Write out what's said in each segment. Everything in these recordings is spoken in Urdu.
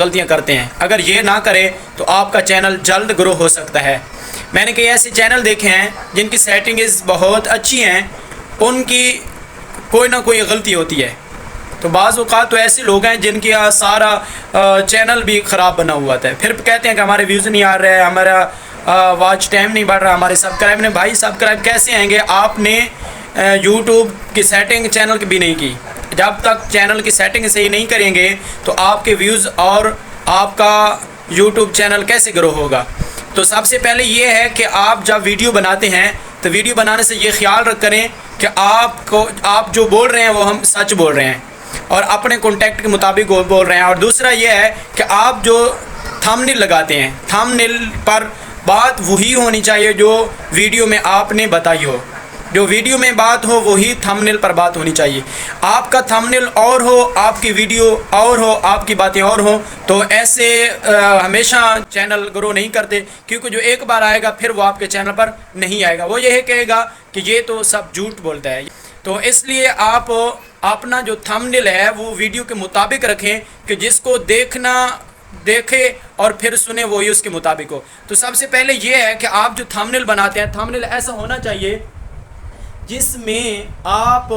غلطیاں کرتے ہیں. اگر یہ نہ کرے تو آپ کا چینل جلد گرو ہو سکتا ہے. میں نے کئی ایسے چینل دیکھے ہیں جن کی سیٹنگز بہت اچھی ہیں، ان کی کوئی نہ کوئی غلطی ہوتی ہے. تو بعض اوقات تو ایسے لوگ ہیں جن کی سارا چینل بھی خراب بنا ہوا تھا، پھر کہتے ہیں کہ ہمارے ویوز نہیں آ رہے، ہمارا واچ ٹائم نہیں بڑھ رہا، ہمارے سبسکرائب نہیں. بھائی سبسکرائب کیسے آئیں گے؟ آپ نے یوٹیوب کی سیٹنگ چینل کی بھی نہیں کی. جب تک چینل کی سیٹنگ صحیح نہیں کریں گے تو آپ کے ویوز اور آپ کا یوٹیوب چینل کیسے گرو ہوگا؟ تو سب سے پہلے یہ ہے کہ آپ جب ویڈیو بناتے ہیں تو ویڈیو بنانے سے یہ خیال کریں کہ آپ جو بول رہے ہیں وہ ہم سچ بول رہے ہیں اور اپنے کانٹیکٹ کے مطابق بول رہے ہیں. اور دوسرا یہ ہے کہ آپ جو تھمبنیل لگاتے ہیں، تھمبنیل پر بات وہی ہونی چاہیے جو ویڈیو میں آپ نے بتائی ہو. جو ویڈیو میں بات ہو وہی تھمبنیل پر بات ہونی چاہیے. آپ کا تھمبنیل اور ہو، آپ کی ویڈیو اور ہو، آپ کی باتیں اور ہوں، تو ایسے ہمیشہ چینل گرو نہیں کرتے، کیونکہ جو ایک بار آئے گا پھر وہ آپ کے چینل پر نہیں آئے گا. وہ یہ کہے گا کہ یہ تو سب جھوٹ بولتا ہے. تو اس لیے آپ اپنا جو تھمبنیل ہے وہ ویڈیو کے مطابق رکھیں کہ جس کو دیکھے اور پھر سنے وہی اس کے مطابق ہو. تو سب سے پہلے یہ ہے کہ آپ جو تھمبنیل بناتے ہیں، تھمبنیل ایسا ہونا چاہیے جس میں آپ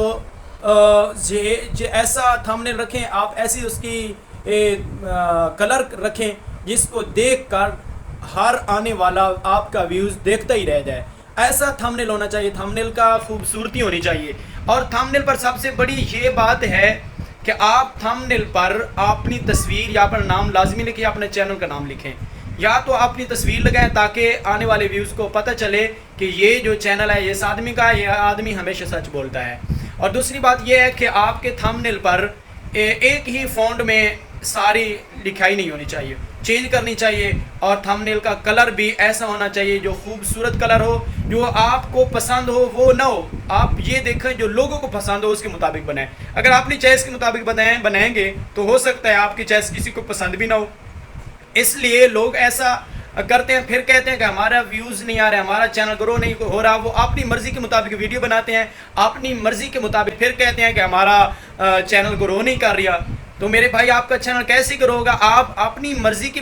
ایسا تھمبنیل رکھیں، آپ ایسی اس کی کلر رکھیں جس کو دیکھ کر ہر آنے والا آپ کا ویوز دیکھتا ہی رہ جائے. ایسا تھمبنیل ہونا چاہیے. تھمبنیل کا خوبصورتی ہونی چاہیے. اور تھمبنیل پر سب سے بڑی یہ بات ہے کہ آپ تھمبنیل پر اپنی تصویر یا اپنا نام لازمی لکھیں، اپنے چینل کا نام لکھیں، یا تو اپنی تصویر لگائیں تاکہ آنے والے ویوز کو پتہ چلے کہ یہ جو چینل ہے یہ آدمی کا ہے، یہ آدمی ہمیشہ سچ بولتا ہے. اور دوسری بات یہ ہے کہ آپ کے تھمبنیل پر ایک ہی فونٹ میں ساری لکھائی نہیں ہونی چاہیے، چینج کرنی چاہیے. اور تھمبنیل کا کلر بھی ایسا ہونا چاہیے جو خوبصورت کلر ہو، جو آپ کو پسند ہو وہ نہ ہو. آپ یہ دیکھیں جو لوگوں کو پسند ہو اس کے مطابق بنائیں. اگر آپ اپنی چوائس کے مطابق بنائیں گے تو ہو سکتا ہے آپ کی چوائس کسی کو پسند بھی نہ ہو. اس لیے لوگ ایسا کرتے ہیں، پھر کہتے ہیں کہ ہمارا ویوز نہیں آ رہا ہے، ہمارا چینل گرو نہیں ہو رہا. وہ اپنی مرضی کے مطابق ویڈیو بناتے ہیں، اپنی مرضی کے مطابق پھر کہتے ہیں کہ ہمارا چینل گرو نہیں کر رہا. تو میرے بھائی آپ کا چینل کیسے گرو ہوگا؟ آپ اپنی مرضی کی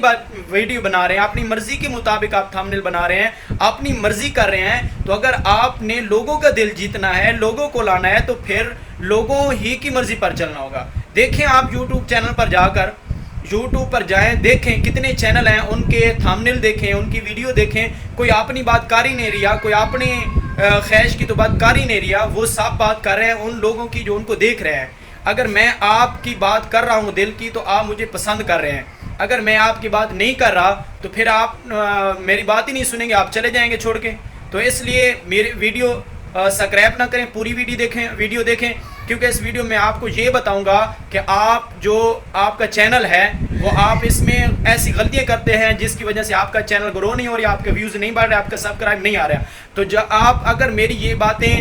ویڈیو بنا رہے ہیں، اپنی مرضی کے مطابق آپ تھمبنیل بنا رہے ہیں، اپنی مرضی کر رہے ہیں. تو اگر آپ نے لوگوں کا دل جیتنا ہے، لوگوں کو لانا ہے، تو پھر لوگوں ہی کی مرضی پر چلنا ہوگا. دیکھیں آپ یوٹیوب چینل پر جا کر یوٹیوب پر جائیں، دیکھیں کتنے چینل ہیں، ان کے تھمبنیل دیکھیں، ان کی ویڈیو دیکھیں. کوئی اپنی بات کر ہی نہیں رہا، کوئی اپنی خواہش کی تو بات کر ہی نہیں رہا، وہ سب بات کر رہے ہیں ان لوگوں کی جو ان کو دیکھ رہے ہیں. اگر میں آپ کی بات کر رہا ہوں دل کی تو آپ مجھے پسند کر رہے ہیں. اگر میں آپ کی بات نہیں کر رہا تو پھر آپ میری بات ہی نہیں سنیں گے، آپ چلے جائیں گے چھوڑ کے. تو اس لیے میری ویڈیو سبسکرائب نہ کریں، پوری ویڈیو دیکھیں، کیونکہ اس ویڈیو میں آپ کو یہ بتاؤں گا کہ آپ کا چینل ہے وہ آپ اس میں ایسی غلطیاں کرتے ہیں جس کی وجہ سے آپ کا چینل گرو نہیں ہو رہی، آپ کے ویوز نہیں بڑھ رہے، آپ کا سبسکرائب نہیں آ رہا. تو آپ اگر میری یہ باتیں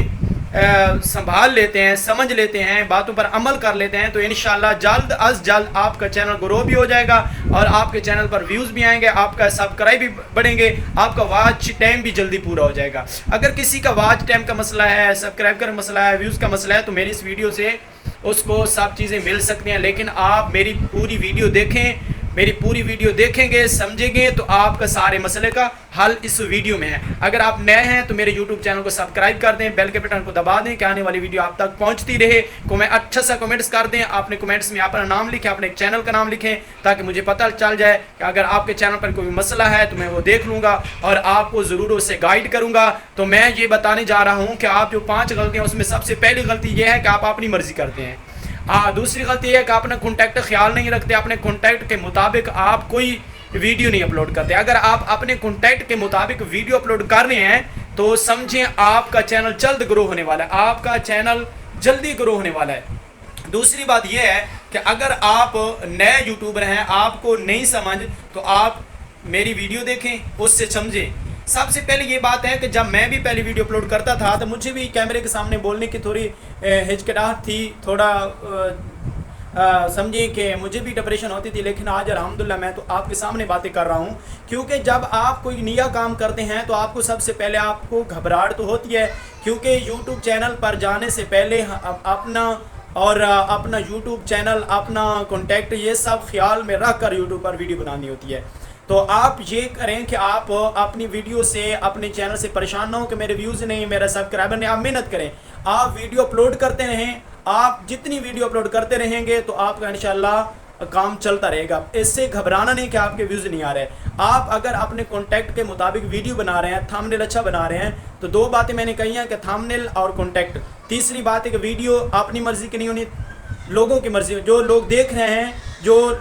سنبھال لیتے ہیں، سمجھ لیتے ہیں، باتوں پر عمل کر لیتے ہیں، تو انشاءاللہ جلد از جلد آپ کا چینل گرو بھی ہو جائے گا اور آپ کے چینل پر ویوز بھی آئیں گے، آپ کا سبسکرائب بھی بڑھیں گے، آپ کا واچ ٹائم بھی جلدی پورا ہو جائے گا. اگر کسی کا واچ ٹائم کا مسئلہ ہے، سبسکرائب کا مسئلہ ہے، ویوز کا مسئلہ ہے، تو میری اس ویڈیو سے اس کو سب چیزیں مل سکتی ہیں. لیکن آپ میری پوری ویڈیو دیکھیں، میری پوری ویڈیو دیکھیں گے، سمجھیں گے تو آپ کا سارے مسئلے کا حل اس ویڈیو میں ہے. اگر آپ نئے ہیں تو میرے یوٹیوب چینل کو سبسکرائب کر دیں، بیل کے بٹن کو دبا دیں کہ آنے والی ویڈیو آپ تک پہنچتی رہے. اچھا سا کمنٹس کر دیں، اپنے کمنٹس میں اپنا نام لکھیں، اپنے چینل کا نام لکھیں، تاکہ مجھے پتہ چل جائے کہ اگر آپ کے چینل پر کوئی مسئلہ ہے تو میں وہ دیکھ لوں گا اور آپ کو ضرور اس سے گائیڈ کروں گا. تو میں یہ بتانے جا رہا ہوں کہ آپ جو 5 غلطیاں، اس میں سب سے پہلی غلطی یہ ہے کہ آپ اپنی مرضی کرتے ہیں. دوسری غلطی یہ ہے کہ آپ اپنا کانٹیکٹ خیال نہیں رکھتے، اپنے کانٹیکٹ کے مطابق آپ کوئی ویڈیو نہیں اپلوڈ کرتے. اگر آپ اپنے کانٹیکٹ کے مطابق ویڈیو اپلوڈ کر رہے ہیں تو سمجھیں آپ کا چینل جلد گرو ہونے والا ہے، آپ کا چینل جلدی گرو ہونے والا ہے. دوسری بات یہ ہے کہ اگر آپ نئے یوٹیوبر ہیں، آپ کو نہیں سمجھ، تو آپ میری ویڈیو دیکھیں، اس سے سمجھیں. سب سے پہلے یہ بات ہے کہ جب میں بھی پہلی ویڈیو اپلوڈ کرتا تھا تو مجھے بھی کیمرے کے سامنے بولنے کی تھوڑی ہچکچاہٹ تھی، تھوڑا سمجھیں کہ مجھے بھی ڈپریشن ہوتی تھی. لیکن آج الحمدللہ میں تو آپ کے سامنے باتیں کر رہا ہوں، کیونکہ جب آپ کوئی نیا کام کرتے ہیں تو آپ کو سب سے پہلے آپ کو گھبراہٹ تو ہوتی ہے، کیونکہ یوٹیوب چینل پر جانے سے پہلے اپنا اور اپنا یوٹیوب چینل، اپنا کانٹیکٹ، یہ سب خیال میں رکھ کر یوٹیوب پر ویڈیو بنانی ہوتی ہے. تو آپ یہ کریں کہ آپ اپنی ویڈیو سے، اپنے چینل سے پریشان نہ ہوں کہ میرے ویوز نہیں، میرا سبسکرائبر نہیں. آپ محنت کریں، آپ ویڈیو اپلوڈ کرتے رہیں. آپ جتنی ویڈیو اپلوڈ کرتے رہیں گے تو آپ کا انشاءاللہ کام چلتا رہے گا. اس سے گھبرانا نہیں کہ آپ کے ویوز نہیں آ رہے. آپ اگر اپنے کانٹیکٹ کے مطابق ویڈیو بنا رہے ہیں، تھمبنیل اچھا بنا رہے ہیں، تو دو باتیں میں نے کہی ہیں کہ تھمبنیل اور کانٹیکٹ. تیسری بات ہے کہ ویڈیو اپنی مرضی کی نہیں ہونی، لوگوں کی مرضی. جو لوگ دیکھ رہے ہیں، جو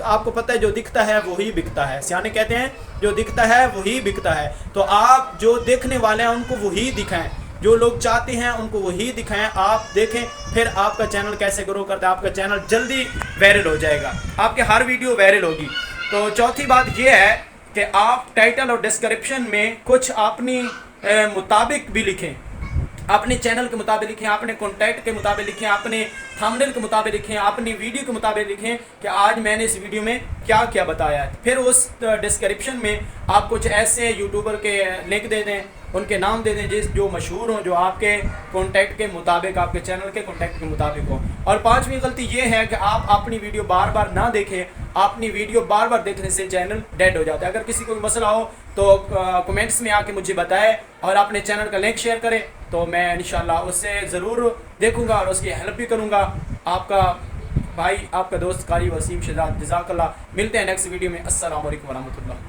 آپ کو پتہ ہے جو دکھتا ہے وہی بکتا ہے. سیانے کہتے ہیں جو دکھتا ہے وہی بکتا ہے. تو آپ جو دیکھنے والے ہیں ان کو وہی دکھائیں، جو لوگ چاہتے ہیں ان کو وہی دکھائیں. آپ دیکھیں پھر آپ کا چینل کیسے گرو کرتا ہے. آپ کا چینل جلدی وائرل ہو جائے گا، آپ کے ہر ویڈیو وائرل ہوگی. تو چوتھی بات یہ ہے کہ آپ ٹائٹل اور ڈسکرپشن میں کچھ اپنی مطابق بھی لکھیں، اپنے چینل کے مطابق لکھیں، اپنے کانٹیکٹ کے مطابق لکھیں، اپنے تھمبنیل کے مطابق لکھیں، اپنی ویڈیو کے مطابق لکھیں کہ آج میں نے اس ویڈیو میں کیا کیا بتایا ہے. پھر اس ڈسکرپشن میں آپ کچھ ایسے یوٹیوبر کے لنک دے دیں، ان کے نام دے دیں جو مشہور ہوں، جو آپ کے کانٹیکٹ کے مطابق، آپ کے چینل کے کانٹیکٹ کے مطابق ہوں. اور پانچویں غلطی یہ ہے کہ آپ اپنی ویڈیو بار بار نہ دیکھیں. اپنی ویڈیو بار بار دیکھنے سے چینل ڈیڈ ہو جاتا ہے. اگر کسی کو مسئلہ ہو تو کمنٹس میں آ کے مجھے بتائے اور اپنے چینل کا لنک شیئر کریں، تو میں انشاءاللہ اس سے ضرور دیکھوں گا اور اس کی ہیلپ بھی کروں گا. آپ کا بھائی، آپ کا دوست قاری وسیم شہزاد، جزاک اللہ. ملتے ہیں نیکسٹ ویڈیو میں. السلام علیکم ورحمۃ اللہ.